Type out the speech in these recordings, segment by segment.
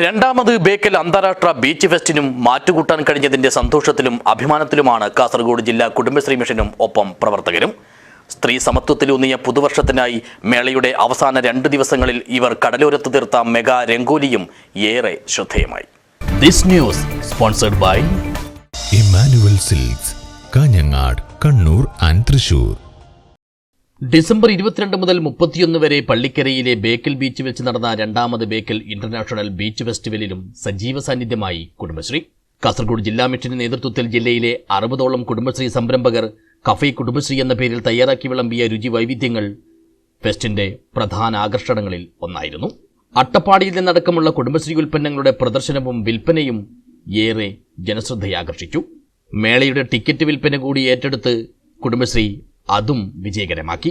രണ്ടാമത് ബേക്കൽ അന്താരാഷ്ട്ര ബീച്ച് ഫെസ്റ്റിനും മാറ്റുകൂട്ടാൻ കഴിഞ്ഞതിന്റെ സന്തോഷത്തിലും അഭിമാനത്തിലുമാണ് കാസർഗോഡ് ജില്ലാ കുടുംബശ്രീ മിഷനും ഒപ്പം പ്രവർത്തകരും. സ്ത്രീ സമത്വത്തിലൂന്നിയ പുതുവർഷത്തിനായി മേളയുടെ അവസാന 2 ദിവസങ്ങളിൽ ഇവർ കടലോരത്ത് തീർത്ത മെഗാ രംഗോലിയും ഏറെ ശ്രദ്ധേയമായി. This news sponsored by Immanuel Silks, Kanhangad, Kannur and Thrissur. December 22 മുതൽ 31 വരെ പള്ളിക്കരയിലെ ബേക്കൽ ബീച്ച് വെച്ച് നടന്ന രണ്ടാമത് ബേക്കൽ ഇന്റർനാഷണൽ ബീച്ച് ഫെസ്റ്റിവലിലും സജീവ സാന്നിധ്യമായി കുടുംബശ്രീ. കാസർഗോഡ് ജില്ലാ മിഷന്റെ നേതൃത്വത്തിൽ ജില്ലയിലെ 60ഓളം കുടുംബശ്രീ സംരംഭകർ കഫേ കുടുംബശ്രീ എന്ന പേരിൽ തയ്യാറാക്കി വിളമ്പിയ രുചി വൈവിധ്യങ്ങൾ ഫെസ്റ്റിന്റെ പ്രധാന ആകർഷണങ്ങളിൽ ഒന്നായിരുന്നു. അട്ടപ്പാടിയിൽ നിന്നടക്കമുള്ള കുടുംബശ്രീ ഉൽപ്പന്നങ്ങളുടെ പ്രദർശനവും വിൽപ്പനയും ഏറെ ജനശ്രദ്ധയാകർഷിച്ചു. മേളയുടെ ടിക്കറ്റ് വിൽപ്പന കൂടി ഏറ്റെടുത്ത് കുടുംബശ്രീ അതും വിജയകരമാക്കി.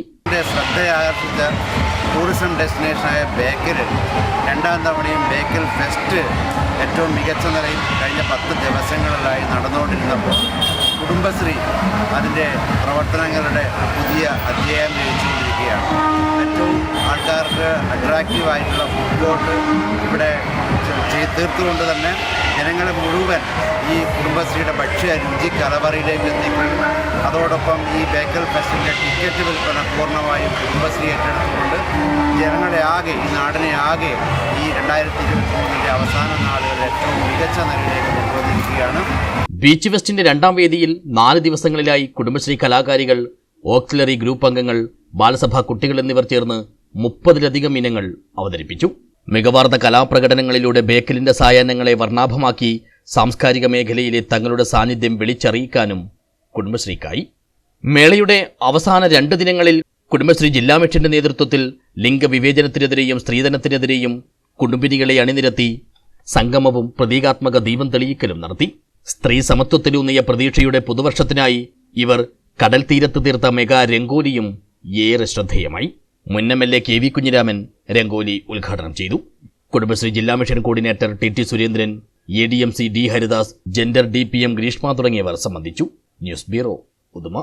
ശ്രദ്ധയാകർഷിച്ച ടൂറിസം ഡെസ്റ്റിനേഷനായ ബേക്കൽ രണ്ടാം തവണയും ബേക്കൽ ഫെസ്റ്റ് ഏറ്റവും മികച്ച നിലയിൽ കഴിഞ്ഞ 10 ദിവസങ്ങളിലായി നടന്നുകൊണ്ടിരുന്നപ്പോൾ കുടുംബശ്രീ അതിൻ്റെ പ്രവർത്തനങ്ങളുടെ പുതിയ അധ്യായം രചിച്ചുകൊണ്ടിരിക്കുകയാണ്. ഏറ്റവും ആൾക്കാർക്ക് അട്രാക്റ്റീവായിട്ടുള്ള ഫുഡ് കോർട്ട് ഇവിടെ തീർത്തുകൊണ്ട് തന്നെ ജനങ്ങളെ മുഴുവൻ ഈ കുടുംബശ്രീയുടെ ഭക്ഷ്യ രുചി കലവറയിലേക്ക് എത്തിക്കുകയും അതോടൊപ്പം ഈ ബേക്കൽ ഫെസ്റ്റിൻ്റെ ടിക്കറ്റ് വിൽപ്പന പൂർണ്ണമായും കുടുംബശ്രീ ഏറ്റെടുത്തുകൊണ്ട് ജനങ്ങളെ ആകെ, ഈ നാടിനെ ആകെ ഈ 2023 അവസാന നാളുകളിൽ ഏറ്റവും മികച്ച നിലയിലേക്ക് കൊണ്ടുവന്നിരിക്കുകയാണ്. ബീച്ച് ഫെസ്റ്റിന്റെ രണ്ടാം വേദിയിൽ 4 ദിവസങ്ങളിലായി കുടുംബശ്രീ കലാകാരികൾ, ഓക്സിലറി ഗ്രൂപ്പ് അംഗങ്ങൾ, ബാലസഭാ കുട്ടികൾ എന്നിവർ ചേർന്ന് 30ലധികം ഇനങ്ങൾ അവതരിപ്പിച്ചു. മികവാർന്ന കലാപ്രകടനങ്ങളിലൂടെ ബേക്കലിന്റെ സായാഹ്നങ്ങളെ വർണ്ണാഭമാക്കി സാംസ്കാരിക മേഖലയിലെ തങ്ങളുടെ സാന്നിധ്യം വിളിച്ചറിയിക്കാനും കുടുംബശ്രീക്കായി. മേളയുടെ അവസാന 2 ദിനങ്ങളിൽ കുടുംബശ്രീ ജില്ലാ മിഷന്റെ നേതൃത്വത്തിൽ ലിംഗവിവേചനത്തിനെതിരെയും സ്ത്രീധനത്തിനെതിരെയും കുടുംബിനികളെ അണിനിരത്തി സംഗമവും പ്രതീകാത്മക ദീപം തെളിയിക്കലും നടത്തി. സ്ത്രീ സമത്വത്തിലൂന്നിയ പ്രതീക്ഷയുടെ പുതുവർഷത്തിനായി ഇവർ കടൽ തീരത്ത് തീർത്ത മെഗാ രംഗോലിയും ഏറെ ശ്രദ്ധേയമായി. മുൻ MLA KV കുഞ്ഞിരാമൻ രംഗോലി ഉദ്ഘാടനം ചെയ്തു. കുടുംബശ്രീ ജില്ലാ mission coordinator TT Surendran, ADMC D Haridas, gender DPM Greeshma തുടങ്ങിയവർ സംബന്ധിച്ചു. News bureau, Uduma.